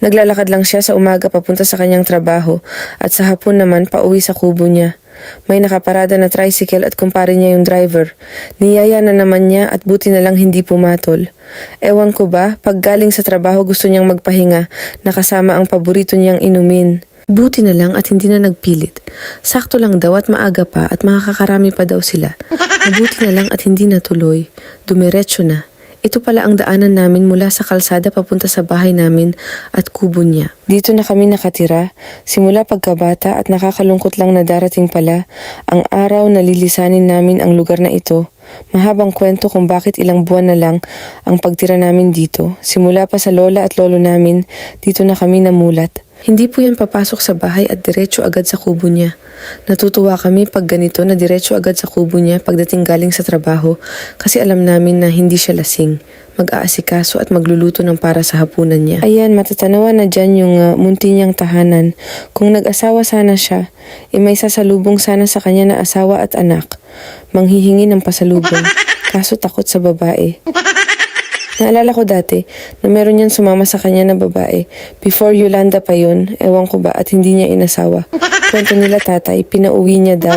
Naglalakad lang siya sa umaga papunta sa kanyang trabaho at sa hapon naman pauwi sa kubo niya. May nakaparada na tricycle at kumpare niya yung driver. Niyaya na naman niya at buti na lang hindi pumatol. Ewan ko ba, pag galing sa trabaho gusto niyang magpahinga, nakasama ang paborito niyang inumin. Buti na lang at hindi na nagpilit. Sakto lang daw at maaga pa at makakakarami pa daw sila. Mabuti na lang at hindi natuloy. Dumiretso na. Ito pala ang daanan namin mula sa kalsada papunta sa bahay namin at kubo niya. Dito na kami nakatira, simula pagkabata at nakakalungkot lang na darating pala ang araw na lilisanin namin ang lugar na ito. Mahabang kwento kung bakit ilang buwan na lang ang pagtira namin dito. Simula pa sa lola at lolo namin, dito na kami namulat. Hindi po yan papasok sa bahay at diretso agad sa kubo niya. Natutuwa kami pag ganito na diretso agad sa kubo niya pagdating galing sa trabaho kasi alam namin na hindi siya lasing. Mag-aasikaso at magluluto ng para sa hapunan niya. Ayan, matatanawan na dyan yung munti niyang tahanan. Kung nag-asawa sana siya, may sasalubong sana sa kanya na asawa at anak. Manghihingi ng pasalubong, kaso takot sa babae. Naalala ko dati na meron yan sumama sa kanya na babae. Before Yolanda pa yun, ewan ko ba at hindi niya inasawa. Kwento nila tatay, pinauwi niya daw.